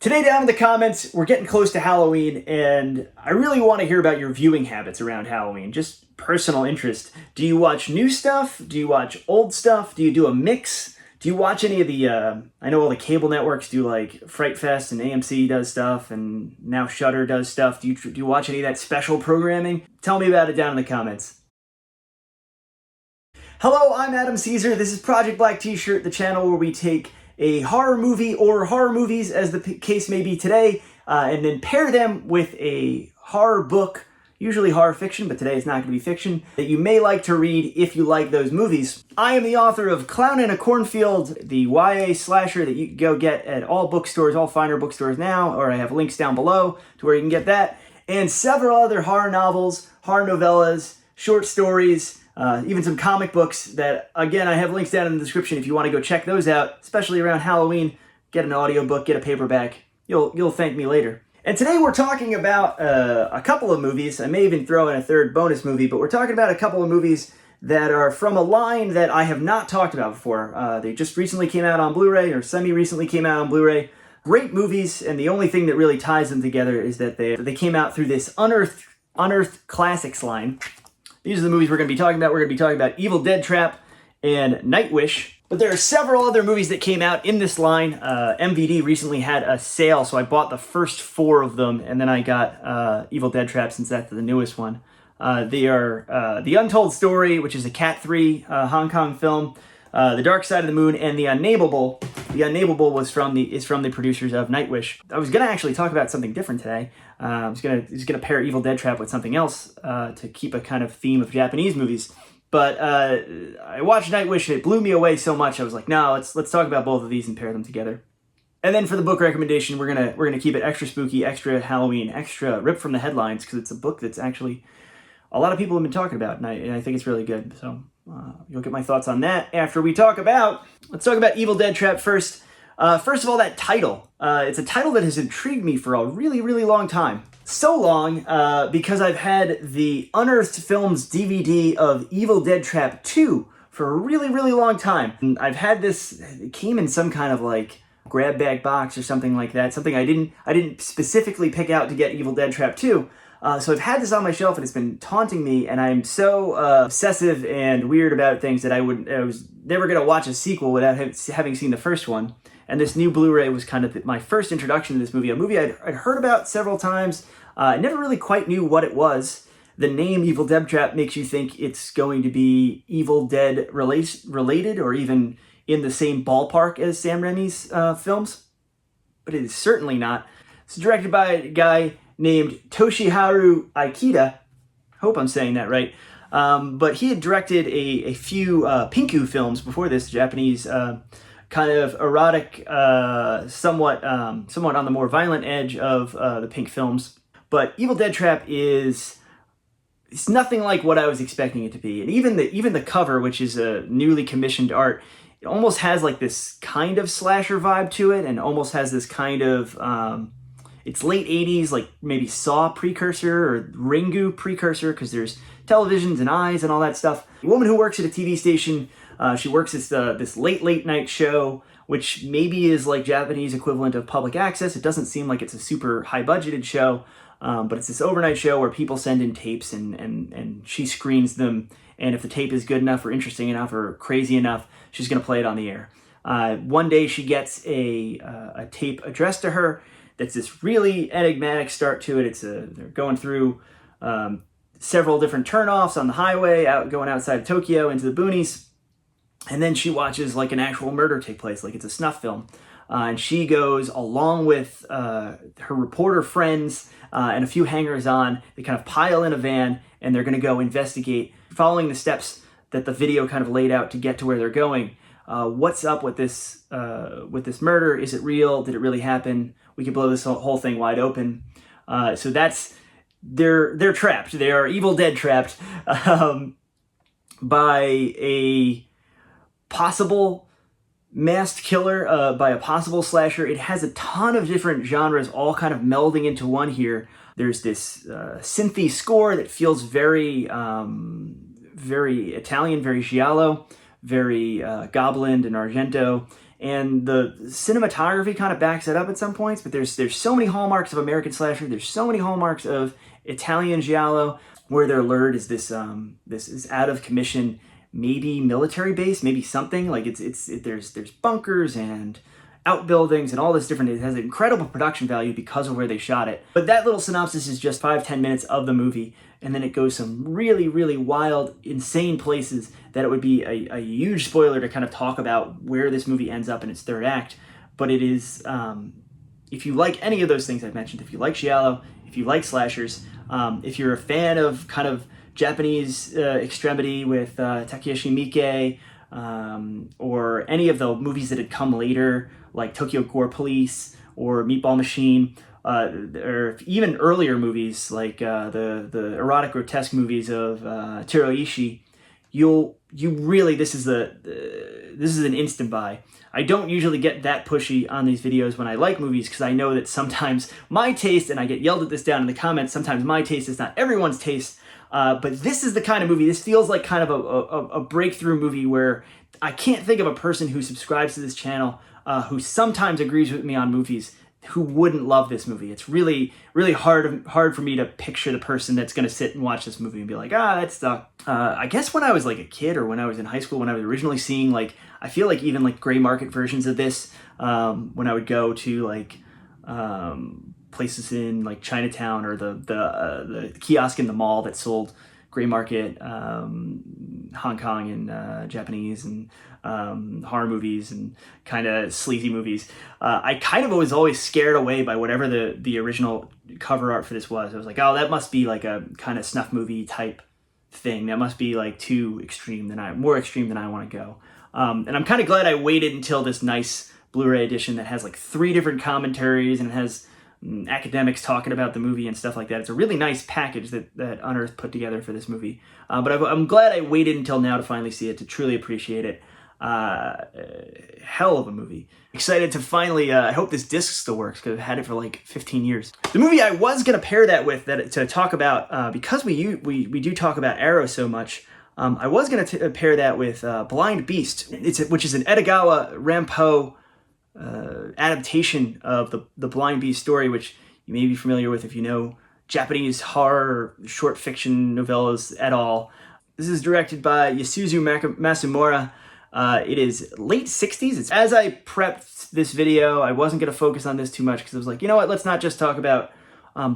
Today, down in the comments, we're getting close to Halloween, and I really want to hear about your viewing habits around Halloween. Just personal interest. Do you watch new stuff? Do you watch old stuff? Do you do a mix? Do you watch any of the, I know all the cable networks do, like Fright Fest, and AMC does stuff, and now Shudder does stuff. Do you watch any of that special programming? Tell me about it down in the comments. Hello, I'm Adam Caesar. This is Project Black T-Shirt, the channel where we take a horror movie or horror movies, as the case may be today, and then pair them with a horror book, usually horror fiction, but today it's not going to be fiction, that you may like to read if you like those movies. I am the author of Clown in a Cornfield, the YA slasher that you can go get at all bookstores, all finer bookstores now, or I have links down below to where you can get that, and several other horror novels, horror novellas, short stories, even some comic books that, again, I have links down in the description if you want to go check those out, especially around Halloween. Get an audiobook, get a paperback. You'll thank me later. And today we're talking about a couple of movies. I may even throw in a third bonus movie, but we're talking about a couple of movies that are from a line that I have not talked about before. They just recently came out on Blu-ray, or semi-recently came out on Blu-ray. Great movies, and the only thing that really ties them together is that they came out through this Unearthed Classics line. These are the movies we're going to be talking about. We're going to be talking about Evil Dead Trap and NIGHTWISH. But there are several other movies that came out in this line. MVD recently had a sale, so I bought the first 4 of them, and then I got Evil Dead Trap since that's the newest one. They are The Untold Story, which is a Cat 3 Hong Kong film, The Dark Side of the Moon, and The Unnameable. The Unnameable is from the producers of NIGHTWISH. I was going to actually talk about something different today. I was gonna pair Evil Dead Trap with something else to keep a kind of theme of Japanese movies. But I watched NIGHTWISH and it blew me away so much. I was like, no, let's talk about both of these and pair them together. And then for the book recommendation, we're gonna keep it extra spooky, extra Halloween, extra ripped from the headlines, because it's a book that's actually a lot of people have been talking about, and I think it's really good. So you'll get my thoughts on that after we talk about. Let's talk about Evil Dead Trap first. First of all, that title. It's a title that has intrigued me for a really, really long time. So long, because I've had the Unearthed Films DVD of Evil Dead Trap 2 for a really, really long time. And I've had this, it came in some kind of like grab bag box or something like that. Something I didn't specifically pick out to get Evil Dead Trap 2. So I've had this on my shelf and it's been taunting me, and I'm so obsessive and weird about things that I was never going to watch a sequel without having seen the first one. And this new Blu-ray was kind of my first introduction to this movie, a movie I'd heard about several times. I never really quite knew what it was. The name Evil Dead Trap makes you think it's going to be Evil Dead related, or even in the same ballpark as Sam Raimi's films. But it is certainly not. It's directed by a guy named Toshiharu Ikeda. Hope I'm saying that right. But he had directed a few Pinku films before this, Japanese kind of erotic, somewhat on the more violent edge of the Pink films. But Evil Dead Trap it's nothing like what I was expecting it to be. And even the cover, which is a newly commissioned art, it almost has like this kind of slasher vibe to it, and almost has this kind of it's late 80s, like maybe Saw precursor or Ringu precursor, because there's televisions and eyes and all that stuff. A woman who works at a TV station, she works this late night show, which maybe is like Japanese equivalent of public access. It doesn't seem like it's a super high budgeted show, but it's this overnight show where people send in tapes and she screens them. And if the tape is good enough or interesting enough or crazy enough, she's going to play it on the air. One day she gets a tape addressed to her that's this really enigmatic start to it. They're going through several different turnoffs on the highway, going outside of Tokyo into the boonies. And then she watches like an actual murder take place, like it's a snuff film. And she goes along with her reporter friends and a few hangers-on. They kind of pile in a van, and they're going to go investigate, following the steps that the video kind of laid out to get to where they're going. What's up with this murder? Is it real? Did it really happen? We could blow this whole thing wide open. So they're trapped. They are Evil Dead trapped by a possible masked killer, by a possible slasher. It has a ton of different genres all kind of melding into one here. There's this synthy score that feels very Italian, very giallo, very Goblin and Argento. and the cinematography kind of backs it up at some points, but there's so many hallmarks of American slasher, there's so many hallmarks of Italian giallo, where they're lured is this is out of commission, maybe military base, maybe something like there's bunkers and outbuildings and all this different. It has incredible production value because of where they shot it. But that little synopsis is just 5-10 minutes of the movie, and then it goes some really, really wild, insane places that it would be a huge spoiler to kind of talk about where this movie ends up in its third act. But it is, if you like any of those things I've mentioned, if you like giallo, if you like slashers, if you're a fan of kind of Japanese extremity with Takashi Miike, or any of the movies that had come later, like Tokyo Gore Police or Meatball Machine, or even earlier movies like the erotic grotesque movies of Taro Ishii, this is an instant buy. I don't usually get that pushy on these videos when I like movies, because I know that sometimes my taste, and I get yelled at this down in the comments, sometimes my taste is not everyone's taste. But this is the kind of movie, this feels like kind of a breakthrough movie where I can't think of a person who subscribes to this channel who sometimes agrees with me on movies who wouldn't love this movie. It's really, really hard for me to picture the person that's going to sit and watch this movie and be like, that sucked. I guess when I was like a kid, or when I was in high school, when I was originally seeing, like, I feel like even like gray market versions of this, when I would go to like places in like Chinatown, or the kiosk in the mall that sold gray market Hong Kong and Japanese and horror movies and kind of sleazy movies. I kind of was always scared away by whatever the original cover art for this was. I was like, oh, that must be like a kind of snuff movie type thing. That must be like too extreme more extreme than I want to go. And I'm kind of glad I waited until this nice Blu-ray edition that has like 3 different commentaries and has academics talking about the movie and stuff like that. It's a really nice package that Unearthed put together for this movie. But I'm glad I waited until now to finally see it, to truly appreciate it. Hell of a movie. Excited to finally, I hope this disc still works, because I've had it for like 15 years. The movie I was going to pair that with, to talk about, because we do talk about Arrow so much, I was going to pair that with Blind Beast, which is an Edogawa Rampo adaptation of the Blind Beast story, which you may be familiar with if you know Japanese horror short fiction novellas at all. This is directed by Yasuzu Masumura. It is late 60s. As I prepped this video, I wasn't going to focus on this too much, because I was like, you know what, let's not just talk about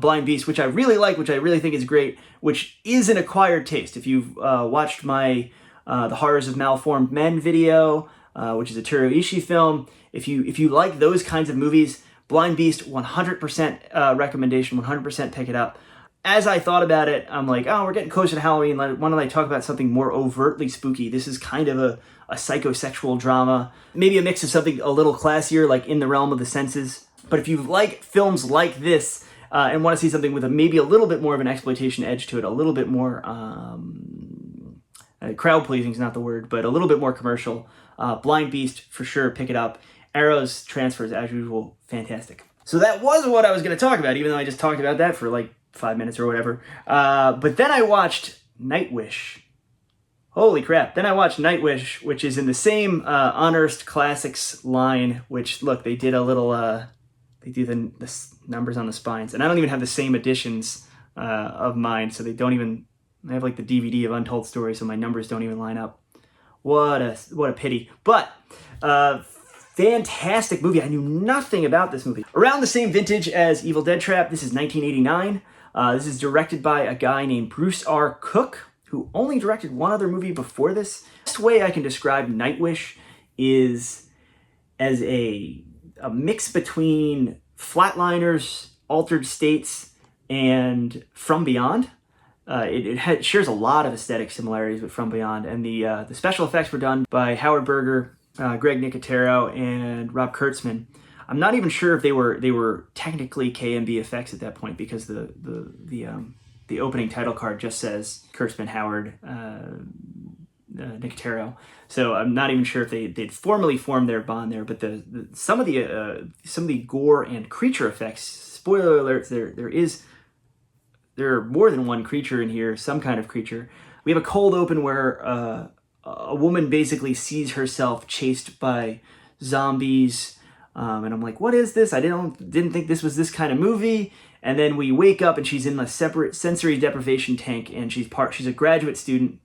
Blind Beast, which I really like, which I really think is great, which is an acquired taste. If you've watched my The Horrors of Malformed Men video, which is a Taro Ishii film, if you like those kinds of movies, Blind Beast, 100% recommendation, 100% pick it up. As I thought about it, I'm like, oh, we're getting closer to Halloween. Why don't I talk about something more overtly spooky? This is kind of a psychosexual drama, maybe a mix of something a little classier, like In the Realm of the Senses. But if you like films like this and want to see something with maybe a little bit more of an exploitation edge to it, a little bit more crowd pleasing is not the word, but a little bit more commercial, Blind Beast for sure, pick it up. Arrow's transfers, as usual, fantastic. So that was what I was going to talk about, even though I just talked about that for like 5 minutes or whatever. But then I watched NIGHTWISH. Holy crap. Then I watched NIGHTWISH, which is in the same Unearthed Classics line, which, look, they did a little, they do the numbers on the spines. And I don't even have the same editions of mine, so they don't even, I have like the DVD of Untold Stories, so my numbers don't even line up. What a pity. But, fantastic movie. I knew nothing about this movie. Around the same vintage as Evil Dead Trap, this is 1989. This is directed by a guy named Bruce R. Cook, who only directed one other movie before this. The best way I can describe NIGHTWISH is as a mix between Flatliners, Altered States, and From Beyond. It shares a lot of aesthetic similarities with From Beyond, and the special effects were done by Howard Berger, Greg Nicotero, and Rob Kurtzman. I'm not even sure if they were technically KMB effects at that point, because the opening title card just says Kurtzman, Howard, Nicotero. So I'm not even sure if they'd formally formed their bond there. But some of the gore and creature effects. Spoiler alerts: there are more than one creature in here. Some kind of creature. We have a cold open where a woman basically sees herself chased by zombies. And I'm like, what is this? I didn't think this was this kind of movie. And then we wake up and she's in a separate sensory deprivation tank, and she's a graduate student,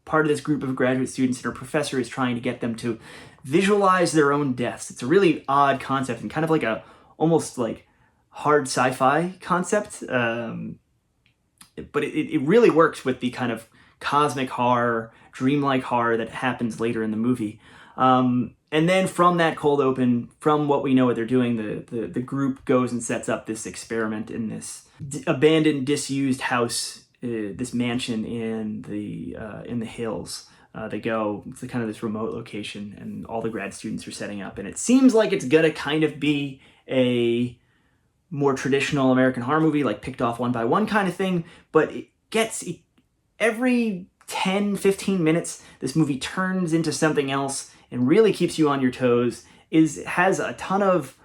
part of this group of graduate students, and her professor is trying to get them to visualize their own deaths. It's a really odd concept and kind of like a almost like hard sci-fi concept. But it really works with the kind of cosmic horror, dreamlike horror that happens later in the movie. And then from that cold open, from what we know what they're doing, the group goes and sets up this experiment in this abandoned, disused house, this mansion in the hills. They go to kind of this remote location, and all the grad students are setting up. And it seems like it's gonna kind of be a more traditional American horror movie, like picked off one by one kind of thing. But every 10, 15 minutes, this movie turns into something else and really keeps you on your toes. Has a ton of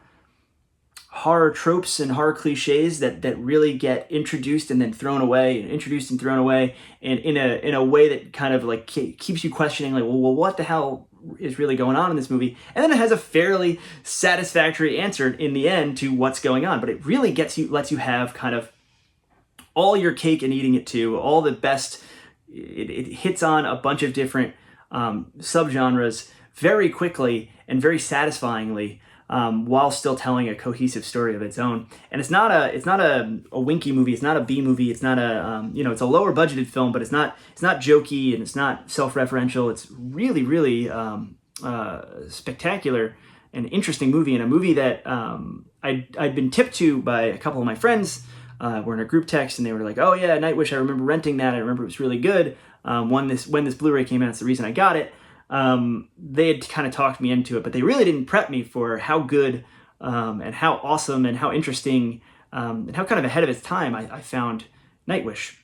horror tropes and horror cliches that really get introduced and then thrown away, and introduced and thrown away, and in a way that kind of like keeps you questioning, like, well, what the hell is really going on in this movie? And then it has a fairly satisfactory answer in the end to what's going on. But it really lets you have kind of all your cake and eating it too, all the best. It hits on a bunch of different subgenres very quickly and very satisfyingly, while still telling a cohesive story of its own. And it's not a winky movie. It's not a B movie. It's not a it's a lower budgeted film, but it's not jokey and it's not self-referential. It's really, really spectacular and interesting movie, and a movie that I'd been tipped to by a couple of my friends. We're in a group text, and they were like, "Oh yeah, Nightwish. I remember renting that. I remember it was really good. When this Blu-ray came out, it's the reason I got it." They had kind of talked me into it, but they really didn't prep me for how good and how awesome and how interesting and how kind of ahead of its time I found Nightwish.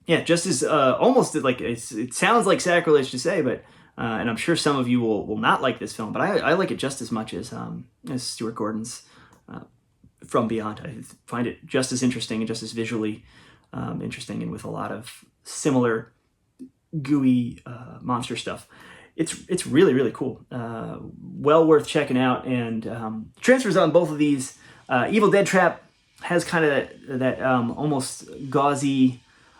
Yeah, just as almost like it sounds like sacrilege to say, but and I'm sure some of you will not like this film, but I like it just as much as Stuart Gordon's From Beyond. I find it just as interesting and just as visually interesting, and with a lot of similar gooey monster stuff. It's really, really cool. Well worth checking out. And transfers on both of these. Evil Dead Trap has kind of that almost gauzy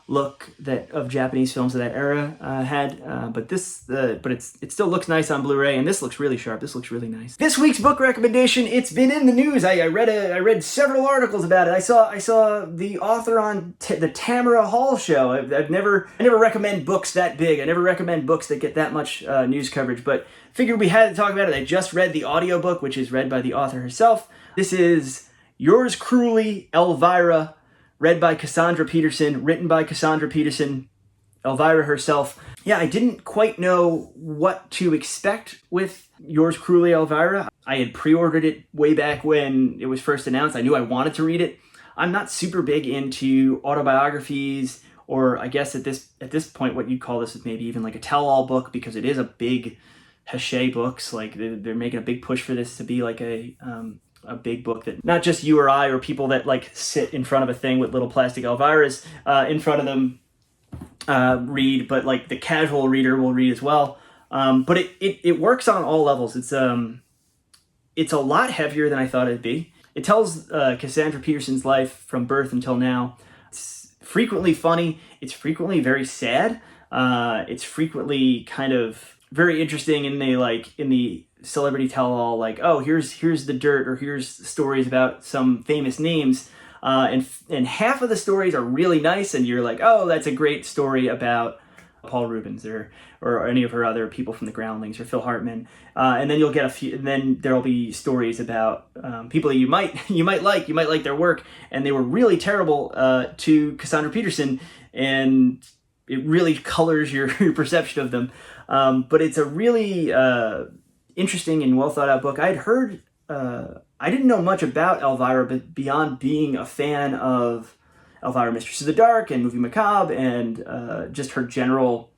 look that of Japanese films of that era had, but it still looks nice on Blu-ray, and this looks really sharp. This looks really nice. This week's book recommendation, it's been in the news. I read several articles about it. I saw the author on the Tamara Hall show. I never recommend books that big. I never recommend books that get that much news coverage, but figured we had to talk about it. I just read the audiobook, which is read by the author herself. This is Yours Cruelly, Elvira, read by Cassandra Peterson, written by Cassandra Peterson, Elvira herself. Yeah, I didn't quite know what to expect with Yours Cruelly, Elvira. I had pre-ordered it way back when it was first announced. I knew I wanted to read it. I'm not super big into autobiographies, or I guess at this point what you'd call this is maybe even like a tell-all book, because it is a big Hachette Books. Like they're making a big push for this to be like a big book that not just you or I or people that like sit in front of a thing with little plastic Elviras in front of them read, but like the casual reader will read as well. But it works on all levels. It's a lot heavier than I thought it'd be. It tells Cassandra Peterson's life from birth until now. It's frequently funny. It's frequently very sad. It's frequently kind of very interesting in the celebrity tell-all, like, oh, here's the dirt, or here's stories about some famous names, and half of the stories are really nice, and you're like, oh, that's a great story about Paul Rubens or any of her other people from the Groundlings or Phil Hartman, and then you'll get a few, and then there'll be stories about people that you might like their work, and they were really terrible to Cassandra Peterson, and it really colors your perception of them. But it's a really interesting and well thought out book. I'd heard, I didn't know much about Elvira, but beyond being a fan of Elvira, Mistress of the Dark, and Movie Macabre, and just her general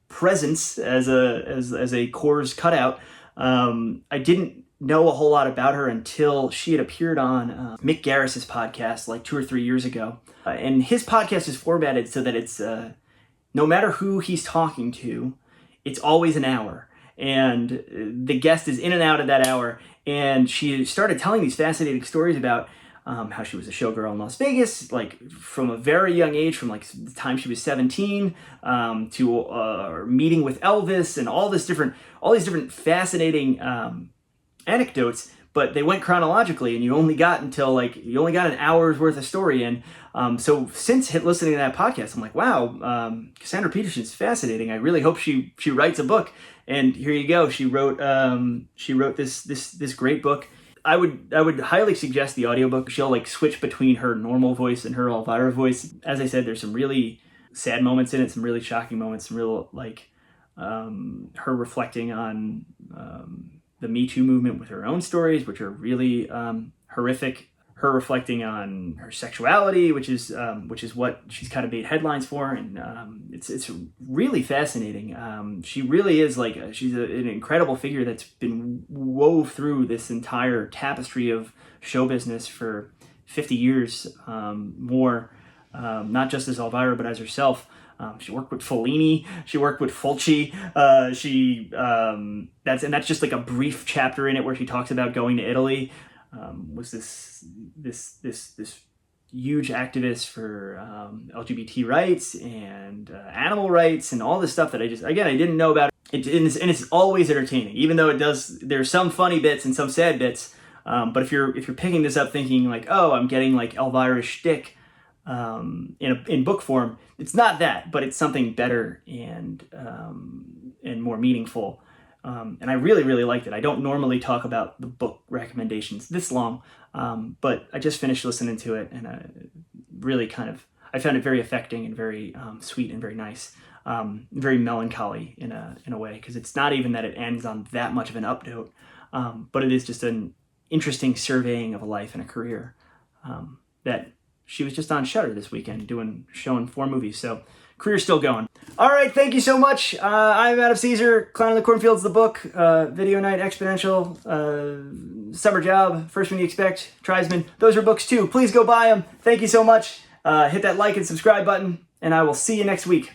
presence as a Coors cutout, I didn't know a whole lot about her until she had appeared on Mick Garris's podcast like 2 or 3 years ago. And his podcast is formatted so that it's no matter who he's talking to, it's always an hour. and the guest is in and out of that hour. And she started telling these fascinating stories about how she was a showgirl in Las Vegas, like from a very young age, from like the time she was 17 to meeting with Elvis, and all these different fascinating anecdotes. But they went chronologically, and you only got an hour's worth of story. And so since listening to that podcast, I'm like, wow, Cassandra Peterson's fascinating. I really hope she writes a book. And here you go. She wrote this great book. I would highly suggest the audiobook. She'll like switch between her normal voice and her Elvira voice. As I said, there's some really sad moments in it, some really shocking moments, some real like her reflecting on the Me Too movement with her own stories, which are really horrific. Her reflecting on her sexuality, which is what she's kind of made headlines for, and it's really fascinating. She really is she's an incredible figure that's been wove through this entire tapestry of show business for 50 years more, not just as Elvira but as herself. She worked with Fellini. She worked with Fulci. That's just like a brief chapter in it where she talks about going to Italy. Was this huge activist for LGBT rights and animal rights and all this stuff that I didn't know about. And it's always entertaining, even though there's some funny bits and some sad bits. But if you're picking this up thinking like, oh, I'm getting like Elvira's shtick in book form, it's not that, but it's something better and more meaningful. And I really, really liked it. I don't normally talk about the book recommendations this long, but I just finished listening to it, and I found it very affecting and very sweet and very nice, very melancholy in a way, because it's not even that it ends on that much of an up note, but it is just an interesting surveying of a life and a career that she was just on Shudder this weekend showing 4 movies, so career's still going. All right, thank you so much. I'm Adam Caesar. Clown in the Cornfield's the book. Video Night, Exponential, Summer Job, First When You Expect, Tribesman. Those are books too. Please go buy them. Thank you so much. Hit that like and subscribe button, and I will see you next week.